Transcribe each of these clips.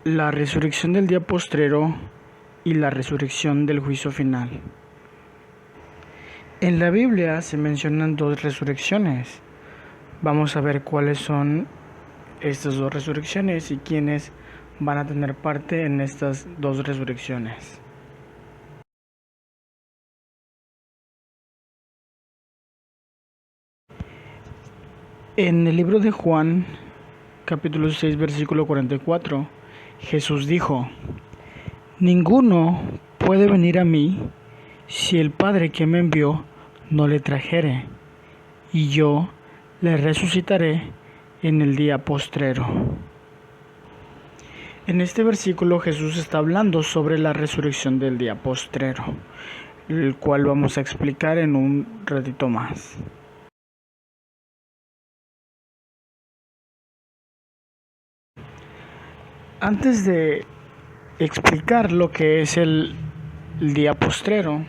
La resurrección del día postrero y la resurrección del juicio final. En la Biblia se mencionan dos resurrecciones. Vamos a ver cuáles son estas dos resurrecciones y quiénes van a tener parte en estas dos resurrecciones. En el libro de Juan, capítulo 6, versículo 44, Jesús dijo: Ninguno puede venir a mí si el Padre que me envió no le trajere, y yo le resucitaré en el día postrero. En este versículo Jesús está hablando sobre la resurrección del día postrero, el cual vamos a explicar en un ratito más. Antes de explicar lo que es el día postrero,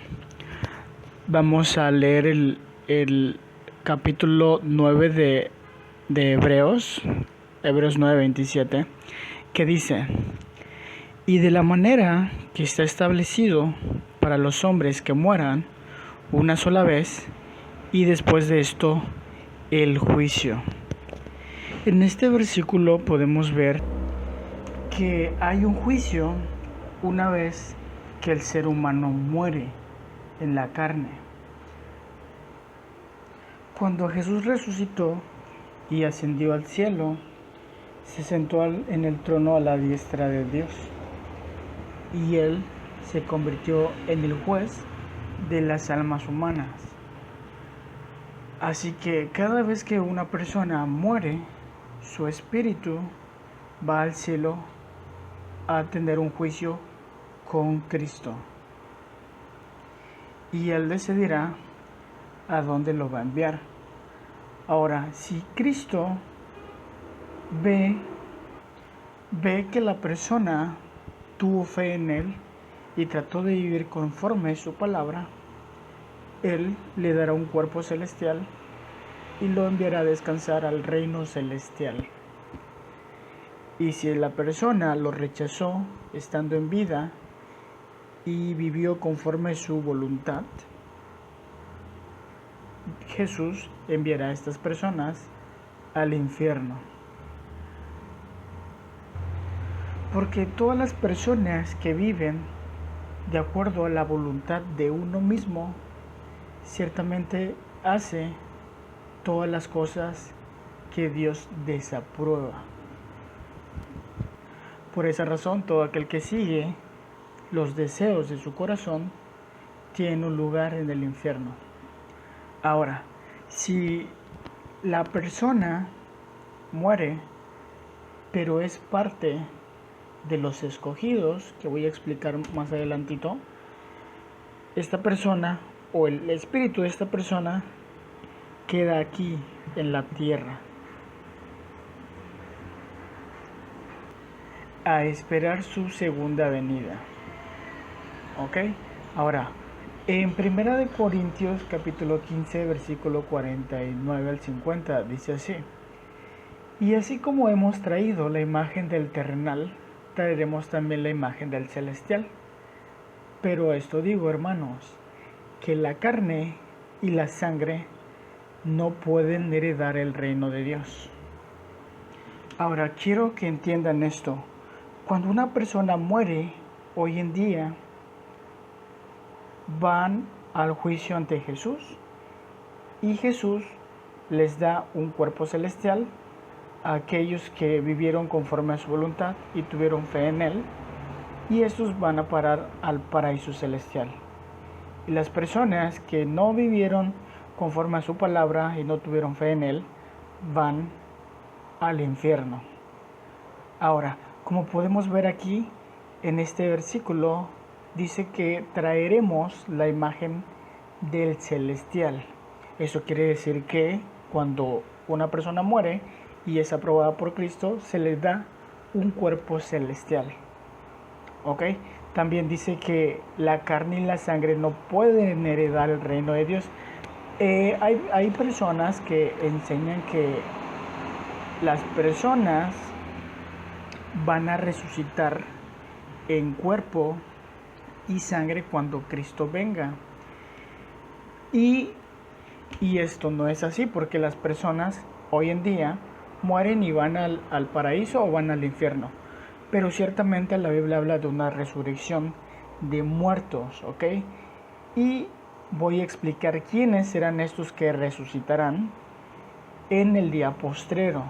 vamos a leer el capítulo 9 de Hebreos 9:27, que dice: Y de la manera que está establecido para los hombres que mueran una sola vez, y después de esto el juicio. En este versículo podemos ver que hay un juicio una vez que el ser humano muere en la carne. Cuando Jesús resucitó y ascendió al cielo, se sentó en el trono a la diestra de Dios, y Él se convirtió en el juez de las almas humanas. Así que cada vez que una persona muere, su espíritu va al cielo a tener un juicio con Cristo, y Él decidirá a dónde lo va a enviar. Ahora, si Cristo ve que la persona tuvo fe en Él y trató de vivir conforme a su palabra, Él le dará un cuerpo celestial y lo enviará a descansar al reino celestial. Y si la persona lo rechazó estando en vida y vivió conforme a su voluntad, Jesús enviará a estas personas al infierno. Porque todas las personas que viven de acuerdo a la voluntad de uno mismo, ciertamente hace todas las cosas que Dios desaprueba. Por esa razón, todo aquel que sigue los deseos de su corazón tiene un lugar en el infierno. Ahora, si la persona muere, pero es parte de los escogidos, que voy a explicar más adelantito, esta persona o el espíritu de esta persona queda aquí en la tierra a esperar su segunda venida. ¿Ok? Ahora, en 1 Corintios capítulo 15, versículo 49 al 50, dice así: Y así como hemos traído la imagen del terrenal, traeremos también la imagen del celestial. Pero esto digo, hermanos, que la carne y la sangre no pueden heredar el reino de Dios. Ahora, quiero que entiendan esto. Cuando una persona muere hoy en día, van al juicio ante Jesús, y Jesús les da un cuerpo celestial a aquellos que vivieron conforme a su voluntad y tuvieron fe en Él, y estos van a parar al paraíso celestial. Y las personas que no vivieron conforme a su palabra y no tuvieron fe en Él, van al infierno. Ahora, como podemos ver aquí en este versículo, dice que traeremos la imagen del celestial. Eso quiere decir que cuando una persona muere y es aprobada por Cristo, se le da un cuerpo celestial. ¿Ok? También dice que la carne y la sangre no pueden heredar el reino de Dios. Hay personas que enseñan que las personas van a resucitar en cuerpo y sangre cuando Cristo venga. Y esto no es así, porque las personas hoy en día mueren y van al paraíso o van al infierno. Pero ciertamente la Biblia habla de una resurrección de muertos, ¿ok? Y voy a explicar quiénes serán estos que resucitarán en el día postrero.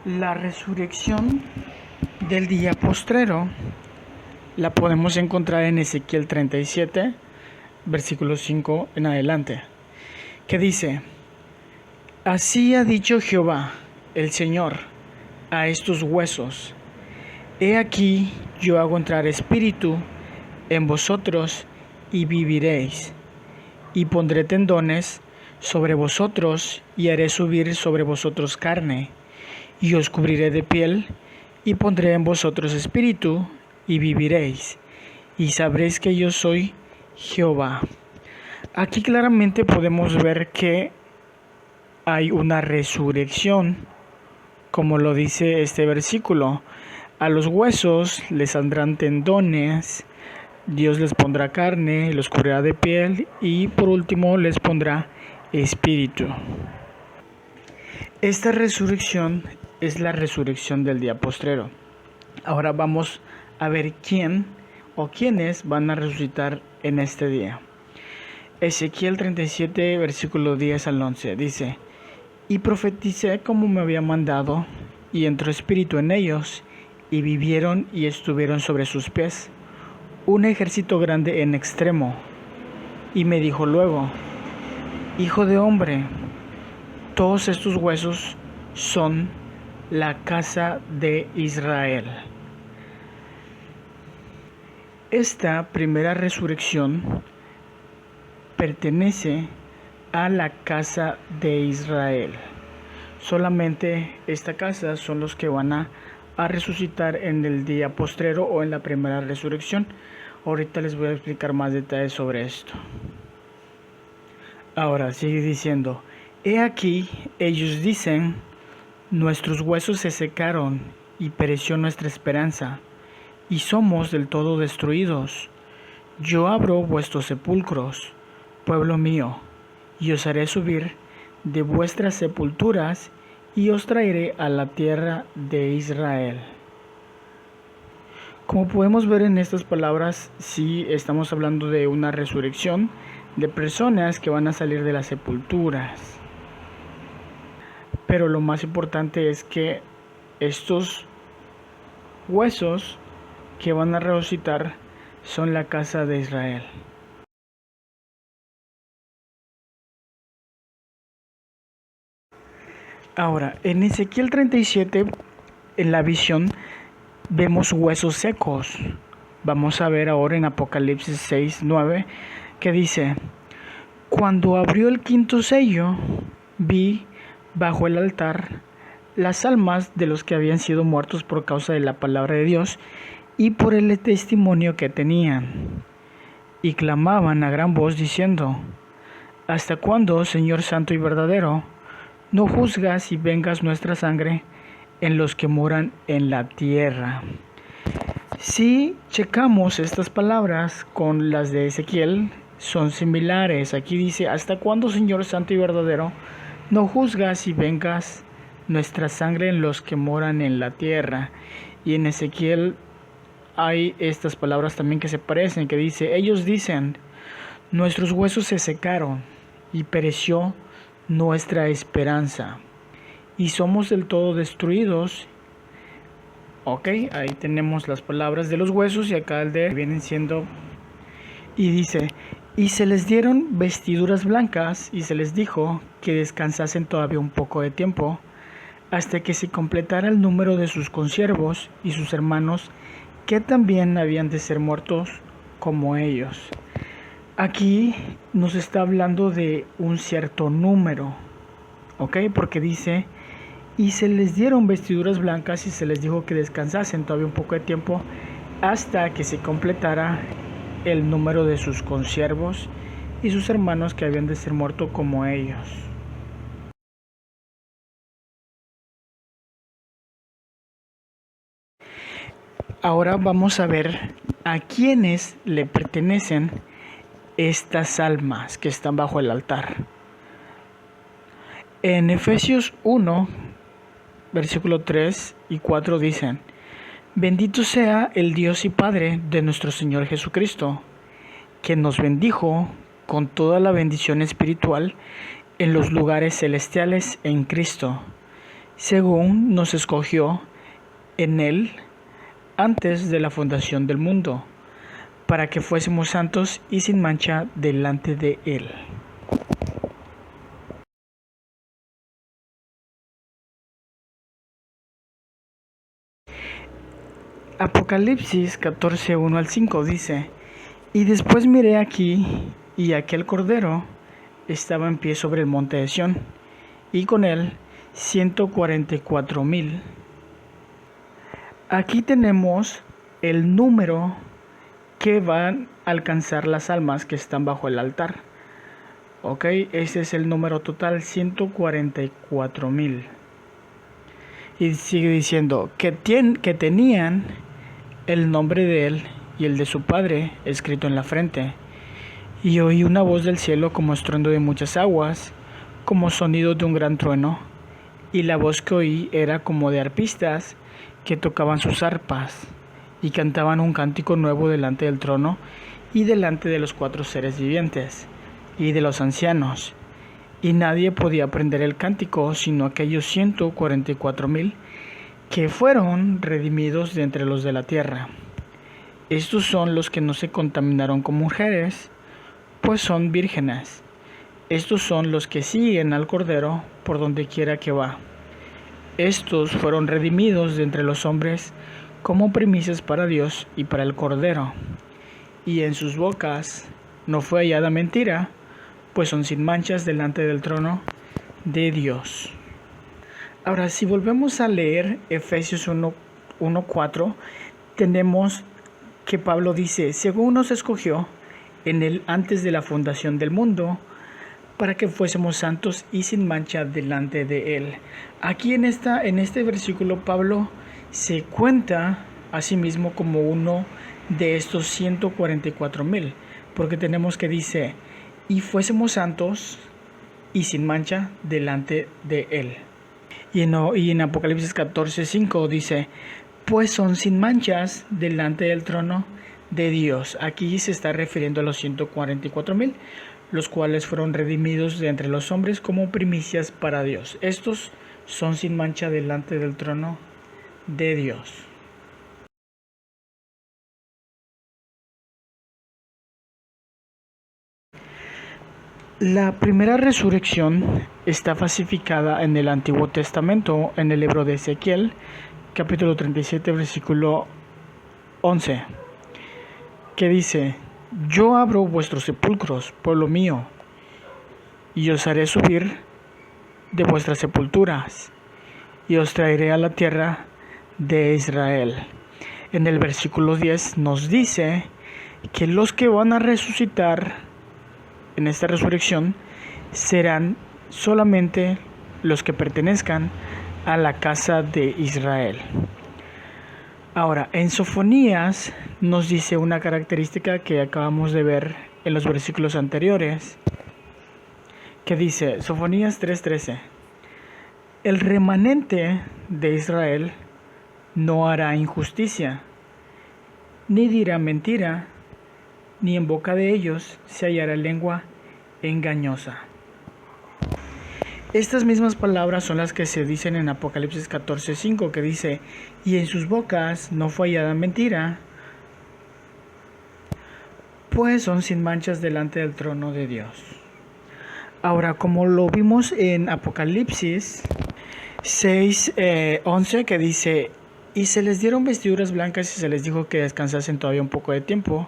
La resurrección del día postrero la podemos encontrar en Ezequiel 37, versículo 5 en adelante, que dice: Así ha dicho Jehová, el Señor, a estos huesos: He aquí, yo hago entrar espíritu en vosotros y viviréis, y pondré tendones sobre vosotros y haré subir sobre vosotros carne, y os cubriré de piel, y pondré en vosotros espíritu, y viviréis, y sabréis que yo soy Jehová. Aquí claramente podemos ver que hay una resurrección, como lo dice este versículo. A los huesos les saldrán tendones, Dios les pondrá carne, los cubrirá de piel, y por último les pondrá espíritu. Esta resurrección es la resurrección del día postrero. Ahora vamos a ver quién o quiénes van a resucitar en este día. Ezequiel 37, versículo 10 al 11, dice: Y profeticé como me había mandado, y entró espíritu en ellos, y vivieron y estuvieron sobre sus pies, un ejército grande en extremo. Y me dijo luego: Hijo de hombre, todos estos huesos son la casa de Israel. Esta primera resurrección pertenece a la casa de Israel. Solamente esta casa son los que van a resucitar en el día postrero o en la primera resurrección. Ahorita les voy a explicar más detalles sobre esto. Ahora sigue diciendo: He aquí, ellos dicen: Nuestros huesos se secaron y pereció nuestra esperanza, y somos del todo destruidos. Yo abro vuestros sepulcros, pueblo mío, y os haré subir de vuestras sepulturas, y os traeré a la tierra de Israel. Como podemos ver en estas palabras, sí estamos hablando de una resurrección de personas que van a salir de las sepulturas. Pero lo más importante es que estos huesos que van a resucitar son la casa de Israel. Ahora, en Ezequiel 37, en la visión, vemos huesos secos. Vamos a ver ahora en Apocalipsis 6, 9, que dice: Cuando abrió el quinto sello, vi bajo el altar las almas de los que habían sido muertos por causa de la palabra de Dios y por el testimonio que tenían. Y clamaban a gran voz diciendo: ¿Hasta cuándo, Señor Santo y verdadero, no juzgas y vengas nuestra sangre en los que moran en la tierra? Si checamos estas palabras con las de Ezequiel, son similares. Aquí dice: ¿Hasta cuándo, Señor Santo y verdadero, no juzgas y vengas nuestra sangre en los que moran en la tierra? Y en Ezequiel hay estas palabras también que se parecen, que dice: ellos dicen: nuestros huesos se secaron y pereció nuestra esperanza, y somos del todo destruidos. Ok, ahí tenemos las palabras de los huesos, y acá el de vienen siendo, y dice: y se les dieron vestiduras blancas, y se les dijo que descansasen todavía un poco de tiempo, hasta que se completara el número de sus consiervos y sus hermanos, que también habían de ser muertos como ellos. Aquí nos está hablando de un cierto número, ¿ok? Porque dice: y se les dieron vestiduras blancas, y se les dijo que descansasen todavía un poco de tiempo, hasta que se completara el número de sus consiervos y sus hermanos que habían de ser muertos como ellos. Ahora vamos a ver a quiénes le pertenecen estas almas que están bajo el altar. En Efesios 1, versículo 3 y 4 dicen: Bendito sea el Dios y Padre de nuestro Señor Jesucristo, que nos bendijo con toda la bendición espiritual en los lugares celestiales en Cristo, según nos escogió en Él antes de la fundación del mundo, para que fuésemos santos y sin mancha delante de Él. Apocalipsis 14, 1 al 5 dice: Y después miré aquí, y aquel Cordero estaba en pie sobre el monte de Sión, y con él 144,000. Aquí tenemos el número que van a alcanzar las almas que están bajo el altar. Ok, ese es el número total, 144,000. Y sigue diciendo que tenían el nombre de él y el de su padre escrito en la frente. Y oí una voz del cielo como estruendo de muchas aguas, como sonido de un gran trueno. Y la voz que oí era como de arpistas que tocaban sus arpas y cantaban un cántico nuevo delante del trono y delante de los 4 seres vivientes y de los ancianos. Y nadie podía aprender el cántico sino aquellos 144,000 que fueron redimidos de entre los de la tierra. Estos son los que no se contaminaron con mujeres, pues son vírgenes. Estos son los que siguen al Cordero por donde quiera que va. Estos fueron redimidos de entre los hombres como primicias para Dios y para el Cordero. Y en sus bocas no fue hallada mentira, pues son sin manchas delante del trono de Dios. Ahora, si volvemos a leer Efesios 1:4, tenemos que Pablo dice: según nos escogió en él antes de la fundación del mundo, para que fuésemos santos y sin mancha delante de él. Aquí en este versículo Pablo se cuenta a sí mismo como uno de estos 144,000, porque tenemos que dice: y fuésemos santos y sin mancha delante de él. Y en Apocalipsis 14:5 dice: pues son sin manchas delante del trono de Dios. Aquí se está refiriendo a los 144,000, los cuales fueron redimidos de entre los hombres como primicias para Dios. Estos son sin mancha delante del trono de Dios. La primera resurrección está falsificada en el Antiguo Testamento, en el libro de Ezequiel, capítulo 37, versículo 11, que dice: yo abro vuestros sepulcros, pueblo mío, y os haré subir de vuestras sepulturas, y os traeré a la tierra de Israel. En el versículo 10 nos dice que los que van a resucitar en esta resurrección serán solamente los que pertenezcan a la casa de Israel. Ahora, en Sofonías nos dice una característica que acabamos de ver en los versículos anteriores, que dice, Sofonías 3:13: el remanente de Israel no hará injusticia, ni dirá mentira, ni en boca de ellos se hallará lengua engañosa. Estas mismas palabras son las que se dicen en Apocalipsis 14:5, que dice: y en sus bocas no fue hallada mentira, pues son sin manchas delante del trono de Dios. Ahora, como lo vimos en Apocalipsis 6:11, que dice: y se les dieron vestiduras blancas y se les dijo que descansasen todavía un poco de tiempo,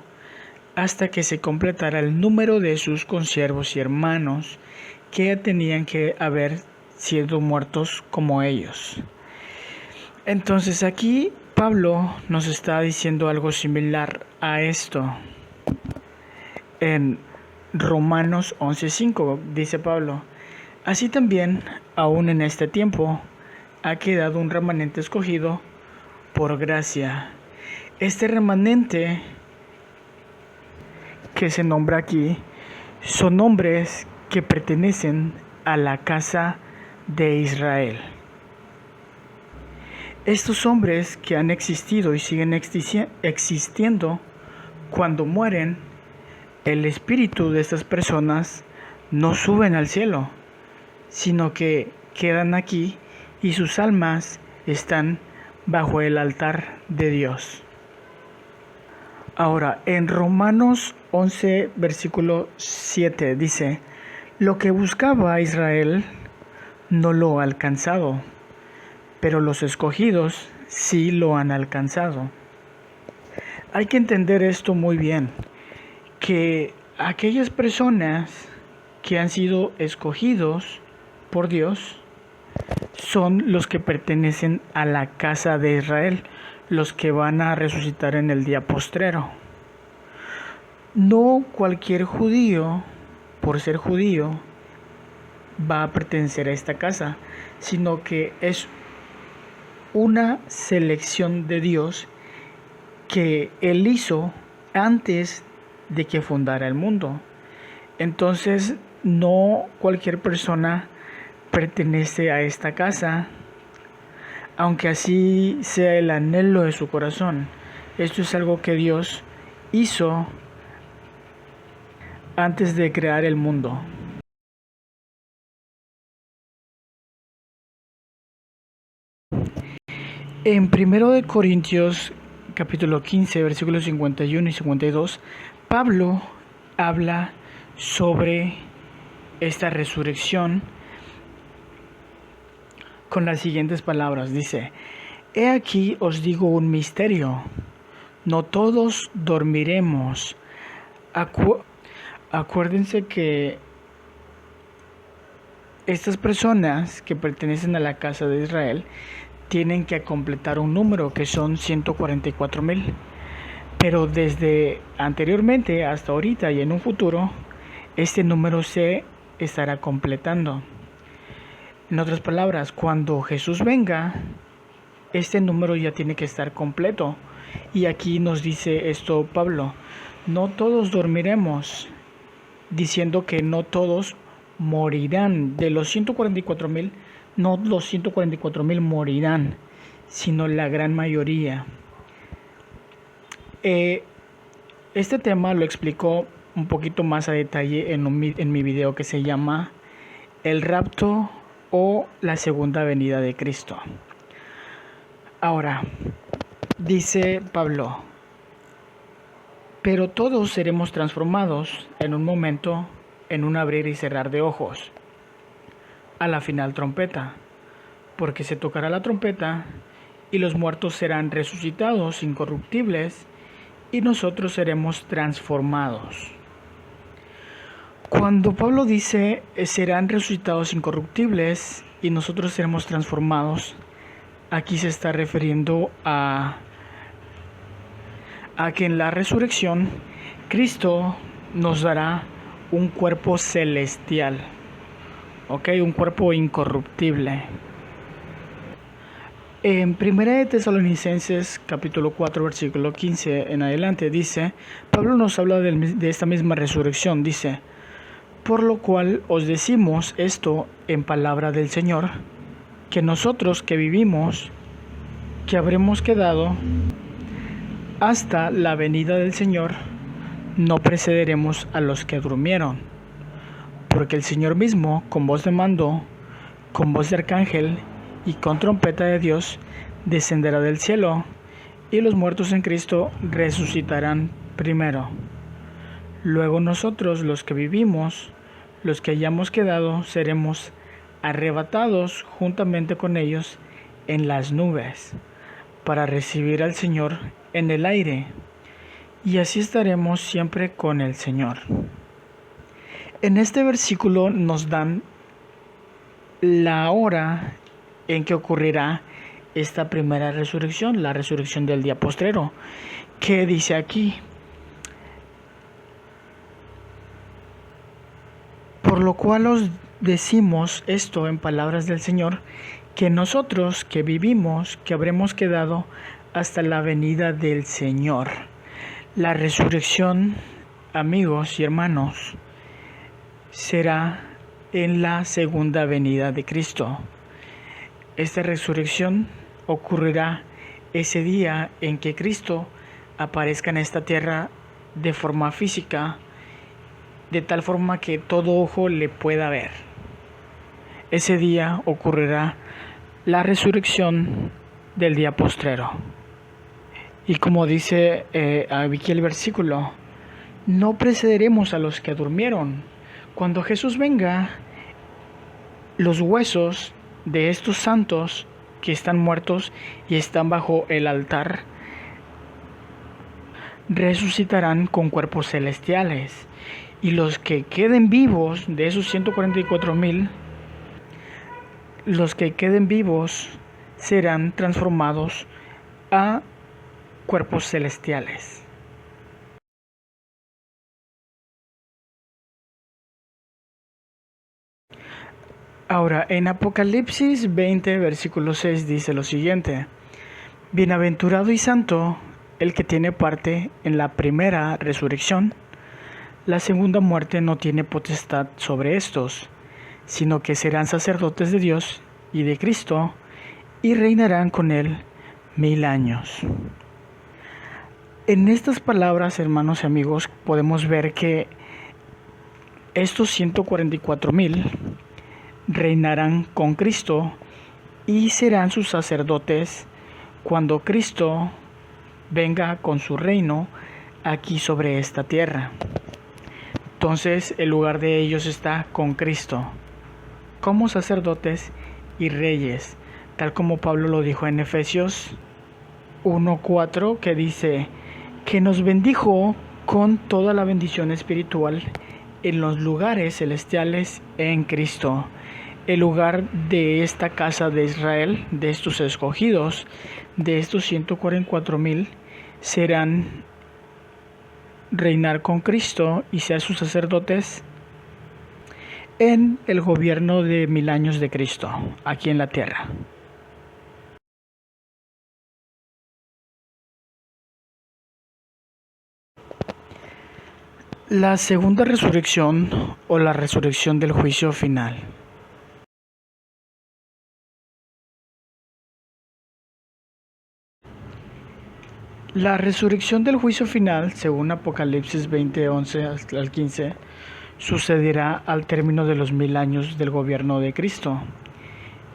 hasta que se completara el número de sus consiervos y hermanos que tenían que haber sido muertos como ellos. Entonces aquí Pablo nos está diciendo algo similar a esto. En Romanos 11:5 dice Pablo: así también, aún en este tiempo, ha quedado un remanente escogido por gracia. Este remanente que se nombra aquí son hombres que pertenecen a la casa de Israel. Estos hombres que han existido y siguen existiendo, cuando mueren, el espíritu de estas personas no suben al cielo, sino que quedan aquí y sus almas están bajo el altar de Dios. Ahora, en Romanos 11, versículo 7 dice: lo que buscaba Israel no lo ha alcanzado, pero los escogidos sí lo han alcanzado. Hay que entender esto muy bien, que aquellas personas que han sido escogidos por Dios son los que pertenecen a la casa de Israel, los que van a resucitar en el día postrero. No cualquier judío, por ser judío, va a pertenecer a esta casa, sino que es una selección de Dios que Él hizo antes de que fundara el mundo. Entonces, no cualquier persona pertenece a esta casa, aunque así sea el anhelo de su corazón. Esto es algo que Dios hizo antes de crear el mundo. En 1 Corintios capítulo 15, versículos 51 y 52, Pablo habla sobre esta resurrección con las siguientes palabras. Dice: he aquí os digo un misterio, no todos dormiremos. Acuérdense que estas personas que pertenecen a la casa de Israel tienen que completar un número que son 144,000. Pero desde anteriormente hasta ahorita y en un futuro, este número se estará completando. En otras palabras, cuando Jesús venga, este número ya tiene que estar completo. Y aquí nos dice esto Pablo: no todos dormiremos, diciendo que no todos morirán. De los 144,000, no los 144,000 morirán, sino la gran mayoría. Este tema lo explicó un poquito más a detalle en mi video que se llama El rapto o la segunda venida de Cristo. Ahora, dice Pablo: pero todos seremos transformados en un momento, en un abrir y cerrar de ojos, a la final trompeta, porque se tocará la trompeta y los muertos serán resucitados incorruptibles y nosotros seremos transformados. Cuando Pablo dice serán resucitados incorruptibles y nosotros seremos transformados, aquí se está refiriendo a que en la resurrección Cristo nos dará un cuerpo celestial, un cuerpo incorruptible. En 1 de Tesalonicenses capítulo 4 versículo 15 en adelante dice, Pablo nos habla de esta misma resurrección. Dice: por lo cual os decimos esto en palabra del Señor, que nosotros que vivimos, que habremos quedado hasta la venida del Señor, no precederemos a los que durmieron. Porque el Señor mismo, con voz de mando, con voz de arcángel y con trompeta de Dios, descenderá del cielo, y los muertos en Cristo resucitarán primero. Luego nosotros, los que vivimos, los que hayamos quedado, seremos arrebatados juntamente con ellos en las nubes, para recibir al Señor en el aire, y así estaremos siempre con el Señor. En este versículo nos dan la hora en que ocurrirá esta primera resurrección, la resurrección del día postrero. ¿Qué dice aquí? Por lo cual os decimos esto en palabras del Señor, que nosotros que vivimos, que habremos quedado hasta la venida del Señor. La resurrección, amigos y hermanos, será en la segunda venida de Cristo. Esta resurrección ocurrirá ese día en que Cristo aparezca en esta tierra de forma física, de tal forma que todo ojo le pueda ver. Ese día ocurrirá la resurrección del día postrero. Y como dice aquí el versículo, no precederemos a los que durmieron. Cuando Jesús venga, los huesos de estos santos que están muertos y están bajo el altar resucitarán con cuerpos celestiales. Y los que queden vivos, de esos 144,000, los que queden vivos serán transformados a cuerpos celestiales. Ahora, en Apocalipsis 20, versículo 6 dice lo siguiente: Bienaventurado y santo el que tiene parte en la primera resurrección. La segunda muerte no tiene potestad sobre estos, sino que serán sacerdotes de Dios y de Cristo, y reinarán con él 1000 años. En estas palabras, hermanos y amigos, podemos ver que estos 144,000 reinarán con Cristo y serán sus sacerdotes cuando Cristo venga con su reino aquí sobre esta tierra. Entonces el lugar de ellos está con Cristo, como sacerdotes y reyes, tal como Pablo lo dijo en Efesios 1:4, que dice que nos bendijo con toda la bendición espiritual en los lugares celestiales en Cristo. El lugar de esta casa de Israel, de estos escogidos, de estos 144,000, serán reinar con Cristo y ser sus sacerdotes en el gobierno de 1000 años de Cristo, aquí en la tierra. La segunda resurrección o la resurrección del juicio final. La resurrección del juicio final, según Apocalipsis 20, 11 al 15, sucederá al término de los 1000 años del gobierno de Cristo.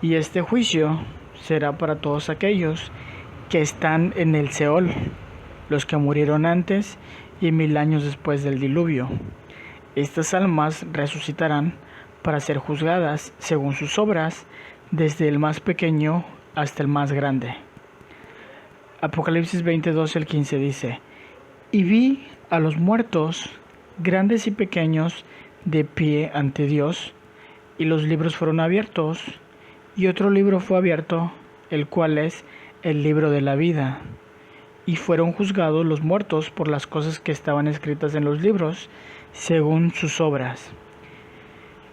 Y este juicio será para todos aquellos que están en el Seol, los que murieron antes y 1000 años después del diluvio. Estas almas resucitarán para ser juzgadas según sus obras, desde el más pequeño hasta el más grande. Apocalipsis 22, el 15 dice: Y vi a los muertos, grandes y pequeños, de pie ante Dios, y los libros fueron abiertos, y otro libro fue abierto, el cual es el libro de la vida. Y fueron juzgados los muertos por las cosas que estaban escritas en los libros, según sus obras.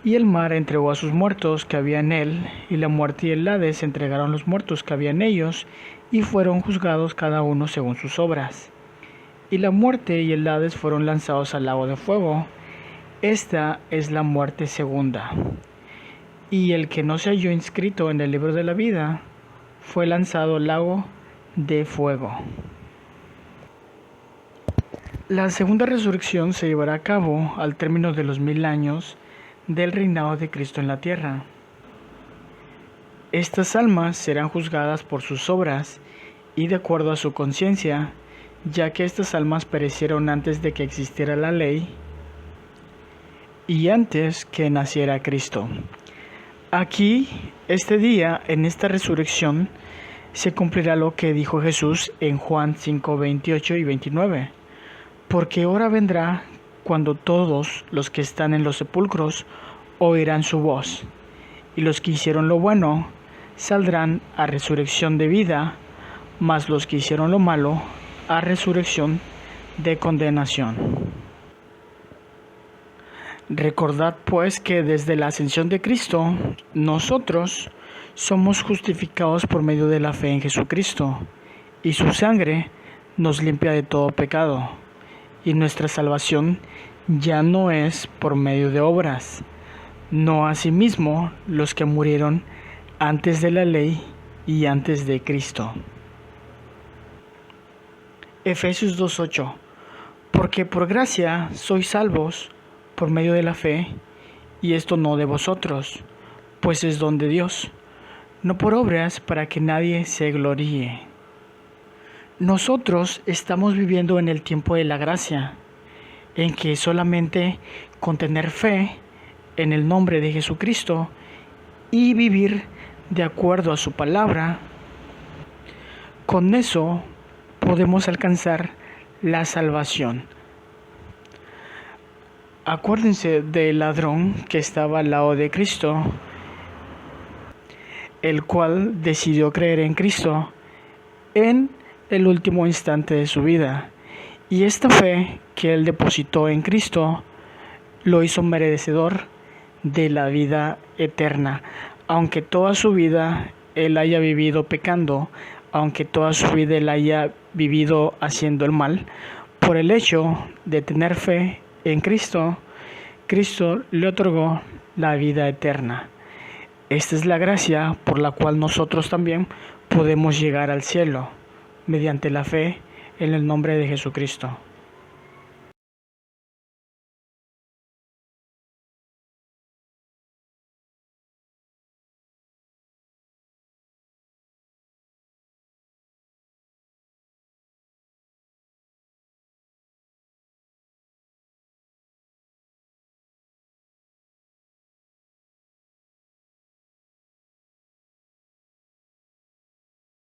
Y el mar entregó a sus muertos que había en él, y la muerte y el Hades entregaron los muertos que había en ellos, y fueron juzgados cada uno según sus obras. Y la muerte y el Hades fueron lanzados al lago de fuego. Esta es la muerte segunda. Y el que no se halló inscrito en el libro de la vida fue lanzado al lago de fuego. La segunda resurrección se llevará a cabo al término de los 1000 años del reinado de Cristo en la tierra. Estas almas serán juzgadas por sus obras y de acuerdo a su conciencia, ya que estas almas perecieron antes de que existiera la ley y antes que naciera Cristo. Aquí, este día, en esta resurrección, se cumplirá lo que dijo Jesús en Juan 5, 28 y 29. Porque hora vendrá cuando todos los que están en los sepulcros oirán su voz, y los que hicieron lo bueno saldrán a resurrección de vida, mas los que hicieron lo malo a resurrección de condenación. Recordad pues que desde la ascensión de Cristo, nosotros somos justificados por medio de la fe en Jesucristo, y su sangre nos limpia de todo pecado, y nuestra salvación ya no es por medio de obras, no asimismo los que murieron antes de la ley y antes de Cristo. Efesios 2:8. Porque por gracia sois salvos por medio de la fe, y esto no de vosotros, pues es don de Dios, no por obras para que nadie se gloríe. Nosotros estamos viviendo en el tiempo de la gracia, en que solamente con tener fe en el nombre de Jesucristo y vivir de acuerdo a su palabra, con eso podemos alcanzar la salvación. Acuérdense del ladrón que estaba al lado de Cristo, el cual decidió creer en Cristo en el último instante de su vida. Y esta fe que él depositó en Cristo lo hizo merecedor de la vida eterna. Aunque toda su vida él haya vivido pecando, aunque toda su vida él haya vivido haciendo el mal, por el hecho de tener fe en Cristo, Cristo le otorgó la vida eterna. Esta es la gracia por la cual nosotros también podemos llegar al cielo, mediante la fe en el nombre de Jesucristo.